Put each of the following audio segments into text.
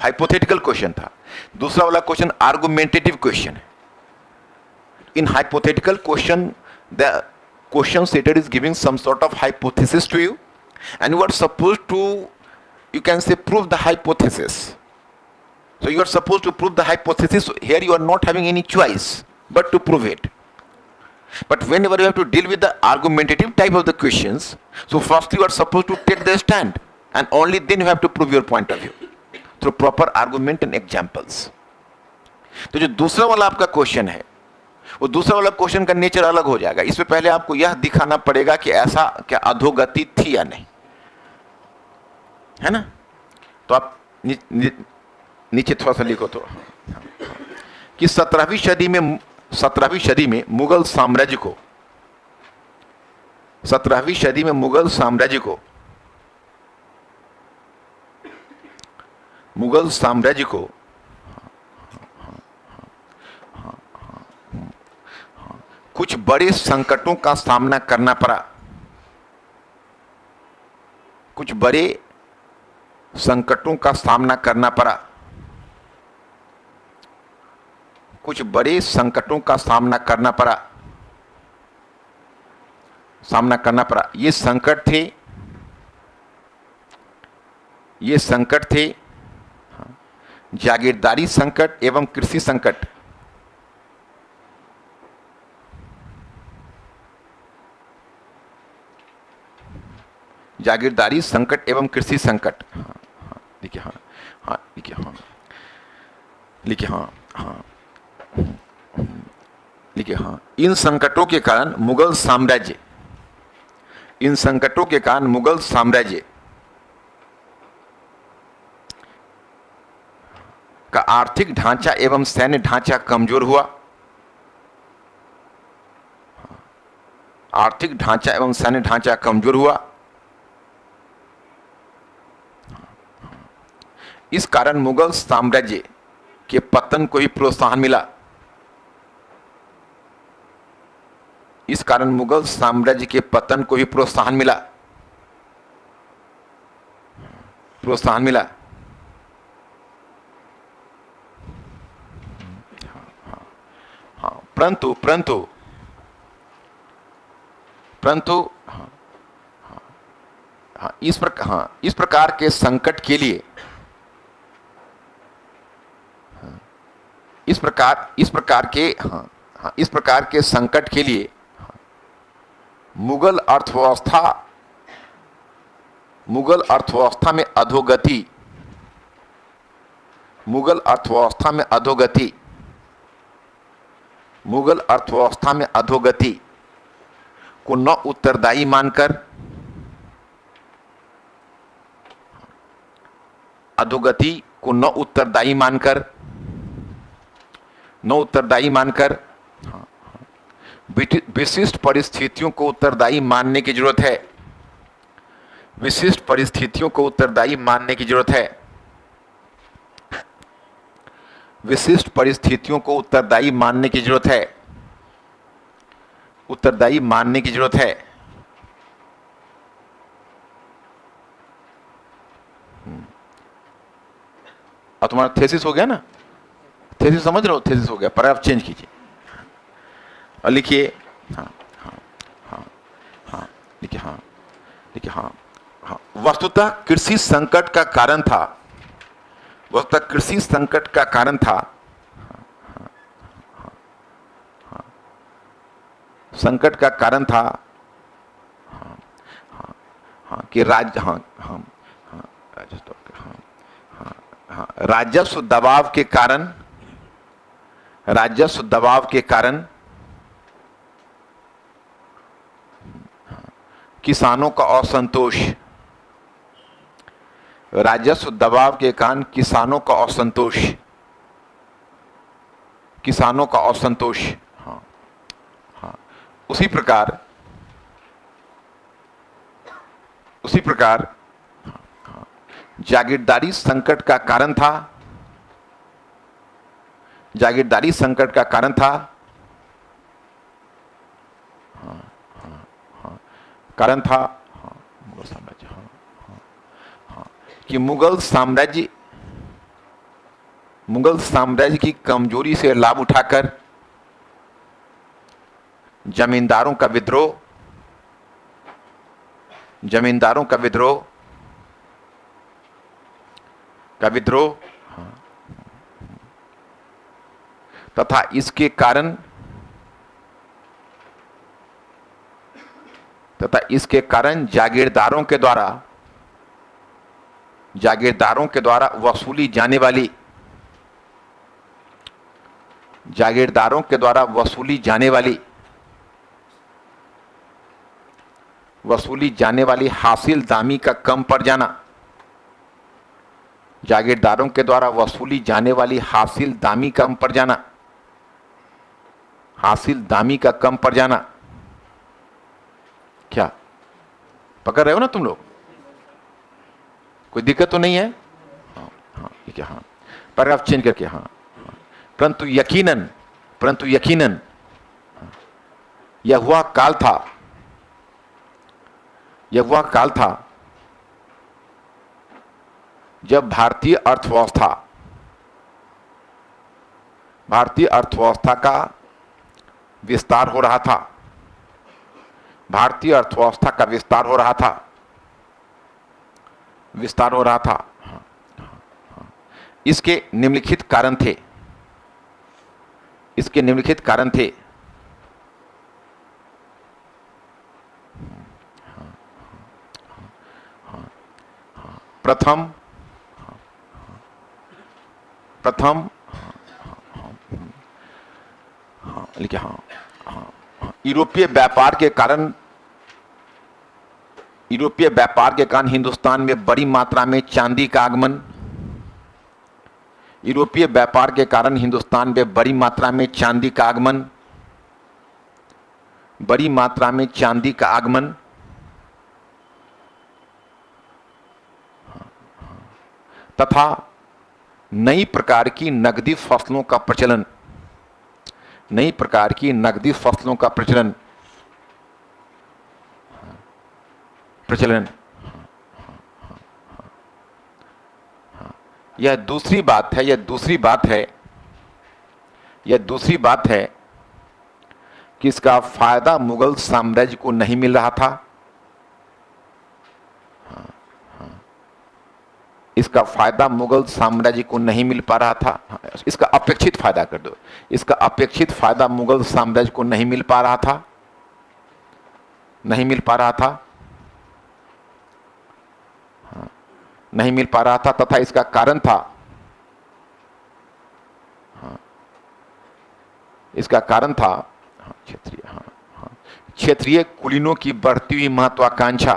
Hypothetical question था। दूसरा वाला क्वेश्चन आर्गुमेंटेटिव क्वेश्चन है। In hypothetical question the question setter is giving some sort of hypothesis to you and you are supposed to, you can say, prove the hypothesis. So you are supposed to prove the hypothesis. Here you are not having any choice but to prove it. But whenever you have to deal with the argumentative type of the questions, so first you are supposed to take the stand and only then you have to prove your point of view through proper argument and examples. तो जो दूसरा वाला आपका question है, वो दूसरा वाला question का नेचर अलग हो जाएगा। इसमें पहले आपको यह दिखाना पड़ेगा कि ऐसा क्या अधोगति थी या नहीं, है ना। तो आप नीचे थोड़ा सा लिखो तो कि 17वीं सदी में मुगल साम्राज्य को 17वीं सदी में मुगल साम्राज्य को कुछ बड़े संकटों का सामना करना पड़ा। कुछ बड़े संकटों का सामना करना पड़ा। कुछ बड़े संकटों का सामना करना पड़ा। ये संकट थे जागीरदारी संकट एवं कृषि संकट। जागीरदारी संकट एवं कृषि संकट। देखिए इन संकटों के कारण मुगल साम्राज्य का आर्थिक ढांचा एवं सैन्य ढांचा कमजोर हुआ। आर्थिक ढांचा एवं सैन्य ढांचा कमजोर हुआ। इस कारण मुगल साम्राज्य के पतन को ही प्रोत्साहन मिला। इस कारण मुगल साम्राज्य के पतन को ही प्रोत्साहन मिला। परंतु इस प्रकार के संकट के लिए इस प्रकार के संकट के लिए मुगल अर्थव्यवस्था में अधोगति को न उत्तरदायी मानकर विशिष्ट परिस्थितियों को उत्तरदायी मानने की जरूरत है। विशिष्ट परिस्थितियों को उत्तरदायी मानने की जरूरत है। और तुम्हारा थेसिस हो गया ना, थेसिस समझ रहे हो, थेसिस हो गया, पर आप चेंज कीजिए और लिखिए वस्तुतः कृषि संकट का कारण था कि राजस्व दबाव के कारण किसानों का असंतोष। राजस्व दबाव के कारण किसानों का असंतोष। उसी प्रकार जागीरदारी संकट का कारण था कि मुगल साम्राज्य मुगल साम्राज्य की कमजोरी से लाभ उठाकर जमींदारों का विद्रोह, जमींदारों का विद्रोह तथा इसके कारण जागीरदारों के द्वारा वसूली जाने वाली हासिल दामी का कम पड़ जाना, जागीरदारों के द्वारा वसूली जाने वाली हासिल दामी का कम पड़ जाना। क्या पकड़ रहे हो ना तुम लोग? कोई दिक्कत तो नहीं है? हाँ ठीक है। हाँ, पैराग्राफ चेंज करके। हाँ, परंतु यकीनन यह हुआ काल था जब भारतीय अर्थव्यवस्था का विस्तार हो रहा था। इसके निम्नलिखित कारण थे। प्रथम लिखे। यूरोपीय व्यापार के कारण हिंदुस्तान में बड़ी मात्रा में चांदी का आगमन। यूरोपीय व्यापार के कारण हिंदुस्तान में बड़ी मात्रा में चांदी का आगमन तथा नई प्रकार की नकदी फसलों का प्रचलन। यह दूसरी बात है कि इसका फायदा मुगल साम्राज्य को नहीं मिल रहा था। इसका फायदा मुगल साम्राज्य को नहीं मिल पा रहा था। इसका अपेक्षित फायदा कर दो। इसका अपेक्षित फायदा मुगल साम्राज्य को नहीं मिल पा रहा था तथा इसका कारण था क्षेत्रीय कुलीनों की बढ़ती हुई महत्वाकांक्षा।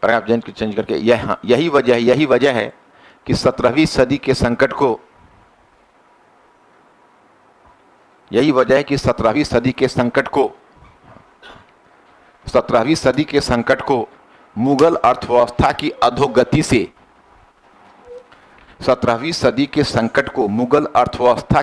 पैराग्राफ चेंज करके यही वजह है कि 17वीं सदी के संकट को मुगल अर्थव्यवस्था की अधोगति से 17वीं सदी के संकट को मुगल अर्थव्यवस्था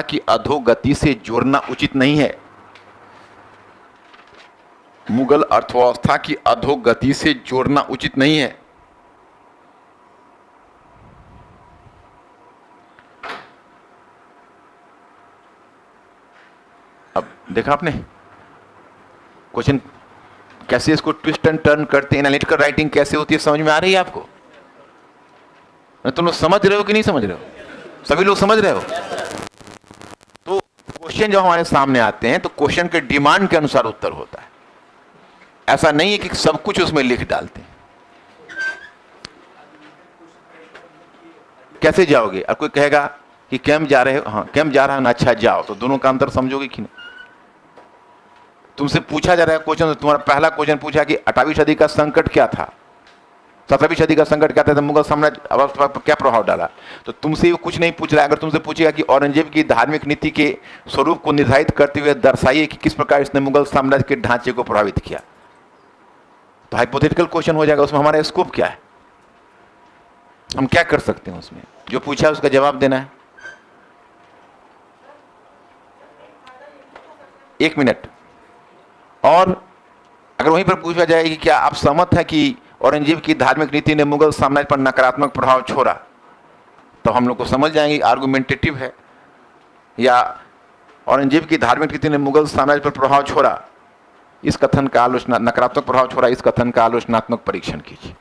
की अधोगति से जोड़ना उचित नहीं है। मुगल अर्थव्यवस्था की अधोगति से जोड़ना उचित नहीं है। अब देखा आपने क्वेश्चन कैसे इसको ट्विस्ट एंड टर्न करते हैं। एनालिटिकल राइटिंग कैसे होती है, समझ में आ रही है आपको? तुम लोग समझ रहे हो कि नहीं समझ रहे हो? सभी लोग समझ रहे हो? तो क्वेश्चन जब हमारे सामने आते हैं तो क्वेश्चन के डिमांड के अनुसार उत्तर होता है। ऐसा नहीं है कि सब कुछ उसमें लिख डालते हैं। कैसे जाओगे? और कोई कहेगा कि कैंप जा रहे हो, हाँ कैंप जा रहा है ना, अच्छा जाओ, तो दोनों का अंतर समझोगे कि नहीं? तुमसे पूछा जा रहा है क्वेश्चन, तुम्हारा पहला क्वेश्चन पूछा कि 18वीं सदी का संकट क्या था, 17वीं सदी का संकट क्या था, तो मुगल साम्राज्य पर क्या प्रभाव डाला। तो तुमसे कुछ नहीं पूछ रहा है। अगर तुमसे पूछेगा कि औरंगजेब की धार्मिक नीति के स्वरूप को निर्धारित करते हुए दर्शाइए कि किस प्रकार इसने मुगल साम्राज्य के ढांचे को प्रभावित किया, तो हाइपोथेटिकल क्वेश्चन हो जाएगा। उसमें हमारा स्कोप क्या है? हम क्या कर सकते हैं उसमें? जो पूछा है उसका जवाब देना है। 1 मिनट। और अगर वहीं पर पूछा जाए कि क्या आप सहमत हैं कि औरंगजेब की धार्मिक नीति ने मुगल साम्राज्य पर नकारात्मक प्रभाव छोड़ा, तो हम लोग को समझ जाएंगे आर्गुमेंटेटिव है, या औरंगजेब की धार्मिक नीति ने मुगल साम्राज्य पर प्रभाव छोड़ा, इस कथन का आलोचना, नकारात्मक प्रभाव छोड़ा, इस कथन का आलोचनात्मक परीक्षण कीजिए,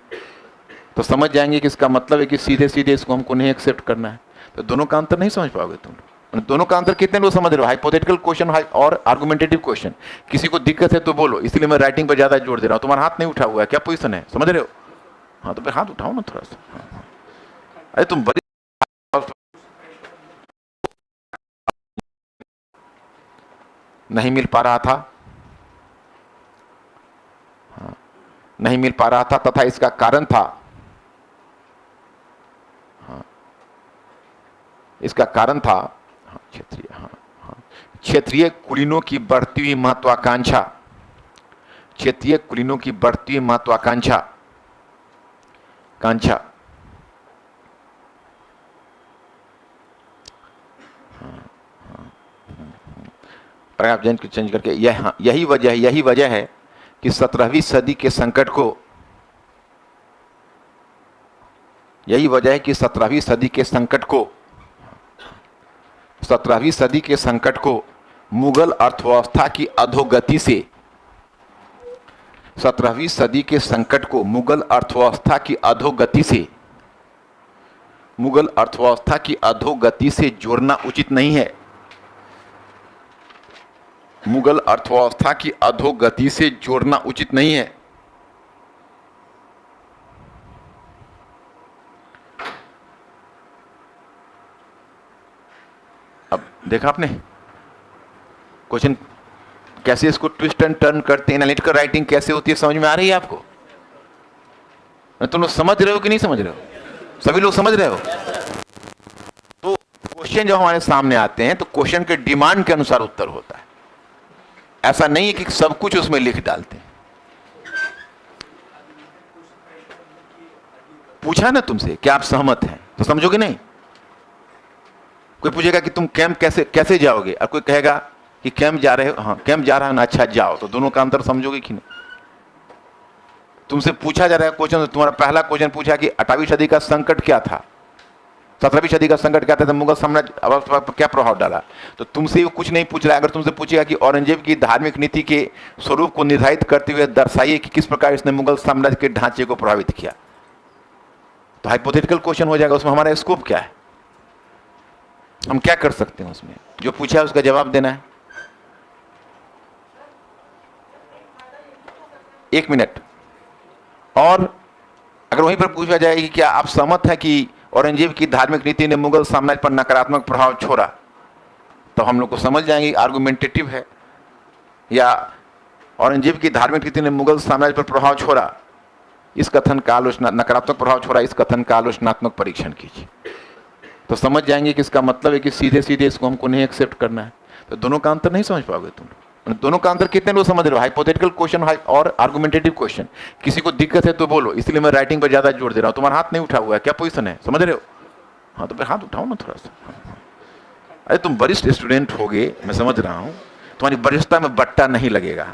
तो समझ जाएंगे कि इसका मतलब है कि सीधे सीधे इसको हमको नहीं एक्सेप्ट करना है। तो दोनों का अंतर नहीं समझ पाओगे तुम लोग। दोनों का अंतर कितने लोग समझ रहे हो? हाइपोथेटिकल क्वेश्चन और आर्गुमेंटेटिव क्वेश्चन। किसी को दिक्कत है तो बोलो, इसलिए मैं राइटिंग पर ज्यादा जोर दे रहा हूं। तुम्हारा हाथ नहीं उठा हुआ है, क्या पोजीशन है, समझ रहे हो? हाँ तो फिर हाथ उठाओ ना थोड़ा सा। हाँ। अरे तुम बड़ी नहीं मिल पा रहा था, हाँ, नहीं मिल पा रहा था तथा इसका कारण था, हाँ, इसका कारण था क्षेत्रीय, हाँ हाँ, क्षेत्रीय कुलीनों की बढ़ती हुई महत्वाकांक्षा, क्षेत्रीय कुलीनों की बढ़ती हुई महत्वाकांक्षा कांक्षा, पैराग्राफ चेंज करके यही वजह है कि 17वीं सदी के संकट को, यही वजह है कि 17वीं सदी के संकट को, 17वीं सदी के संकट को मुगल अर्थव्यवस्था की अधोगति से, 17वीं सदी के संकट को मुगल अर्थव्यवस्था की अधोगति से, मुगल अर्थव्यवस्था की अधोगति से जोड़ना उचित नहीं है। मुगल अर्थव्यवस्था की अधोगति से जोड़ना उचित नहीं है। अब देखा आपने क्वेश्चन कैसे इसको ट्विस्ट एंड टर्न करते हैं, एनालिटिकल राइटिंग कैसे होती है, समझ में आ रही है आपको? तुम लोग समझ रहे हो कि नहीं समझ रहे हो? सभी लोग समझ रहे हो? तो क्वेश्चन जब हमारे सामने आते हैं तो क्वेश्चन के डिमांड के अनुसार उत्तर होता है। ऐसा नहीं है कि सब कुछ उसमें लिख डालते हैं। पूछा ना तुमसे क्या आप सहमत हैं, तो समझोगे नहीं। कोई पूछेगा कि तुम कैंप कैसे जाओगे, और कोई कहेगा कि कैंप जा रहे हो, हाँ कैंप जा रहा है ना, अच्छा जाओ, तो दोनों का अंतर समझोगे कि नहीं? तुमसे पूछा जा रहा है क्वेश्चन, तुम्हारा पहला क्वेश्चन पूछा कि 18वीं सदी का संकट क्या था, 17वीं सदी का संकट क्या था, तो मुगल साम्राज्य पर क्या प्रभाव डाला। तो तुमसे कुछ नहीं पूछ रहा है। अगर तुमसे पूछेगा कि औरंगजेब की धार्मिक नीति के स्वरूप को निर्धारित करते हुए दर्शाइए कि किस प्रकार इसने मुगल साम्राज्य के ढांचे को प्रभावित किया, तो हाइपोथेटिकल क्वेश्चन हो जाएगा। उसमें हमारा स्कोप क्या है, हम क्या कर सकते हैं उसमें? जो पूछा है उसका जवाब देना है। 1 मिनट। और अगर वहीं पर पूछा जाए कि क्या आप सहमत हैं कि औरंगजेब की धार्मिक नीति ने मुगल साम्राज्य पर नकारात्मक प्रभाव छोड़ा, तो हम लोग को समझ जाएंगे आर्गुमेंटेटिव है, या औरंगजेब की धार्मिक नीति ने मुगल साम्राज्य पर प्रभाव छोड़ा, इस कथन का आलोचना, नकारात्मक प्रभाव छोड़ा, इस कथन का आलोचनात्मक परीक्षण कीजिए, तो समझ जाएंगे कि इसका मतलब है कि सीधे सीधे इसको हमको नहीं एक्सेप्ट करना है। तो दोनों का अंतर नहीं समझ पाओगे तुम। दोनों का अंतर कितने लोग समझ रहे हो? हाइपोथेटिकल क्वेश्चन और आर्गुमेंटेटिव क्वेश्चन। किसी को दिक्कत है तो बोलो, इसलिए मैं राइटिंग पर ज्यादा जोर दे रहा हूं। तुम्हारा हाथ नहीं उठा हुआ है, क्या पोजीशन है, समझ रहे हो? हाँ तो फिर हाथ उठाओ ना थोड़ा सा। अरे तुम वरिष्ठ स्टूडेंट होगे, मैं समझ रहा हूं, तुम्हारी वरिष्ठता में बट्टा नहीं लगेगा।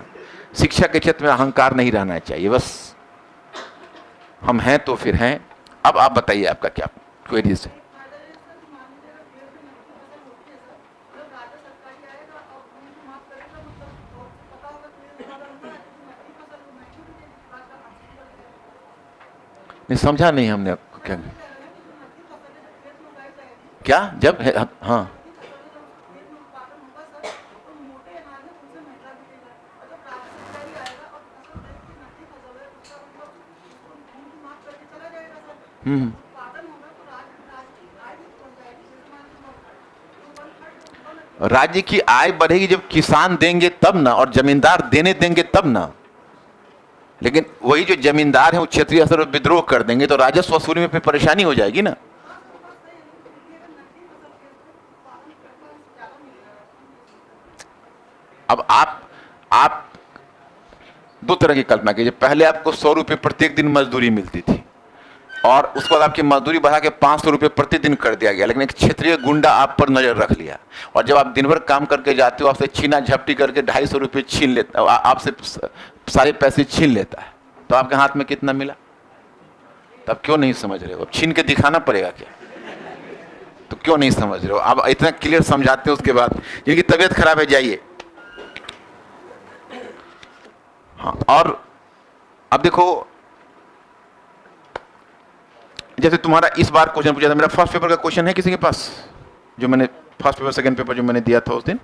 शिक्षा के क्षेत्र में अहंकार नहीं रहना चाहिए, बस हम हैं तो फिर हैं। अब आप बताइए आपका क्या क्वेरीज है? नहीं समझा नहीं हमने आपको क्या क्या जब है, हाँ हम्म। राज्य की आय बढ़ेगी जब किसान देंगे तब ना, और जमींदार देने देंगे तब ना। लेकिन वही जो जमींदार है वो क्षेत्रीय स्तर पर विद्रोह कर देंगे तो राजस्व वसूली में फिर परेशानी हो जाएगी ना। अब आप दो तरह की कल्पना कीजिए। पहले आपको 100 रुपये प्रत्येक दिन मजदूरी मिलती थी, और उसके बाद आपकी मजदूरी बढ़ा के 500 रुपये प्रतिदिन कर दिया गया, लेकिन एक क्षेत्रीय गुंडा आप पर नजर रख लिया, और जब आप दिन भर काम करके जाते हो आपसे छीना झपटी करके 250 रुपये छीन लेता, आपसे सारे पैसे छीन लेता है, तो आपके हाथ में कितना मिला? तब क्यों नहीं समझ रहे हो? अब छीन के दिखाना पड़ेगा क्या? तो क्यों नहीं समझ रहे हो? अब इतना क्लियर समझाते हैं, उसके बाद जिनकी तबीयत खराब है जाइए। हाँ, और अब देखो, जैसे तुम्हारा इस बार क्वेश्चन पूछा था, मेरा फर्स्ट पेपर का क्वेश्चन है किसी के पास? जो मैंने फर्स्ट पेपर सेकंड पेपर जो मैंने दिया था उस दिन,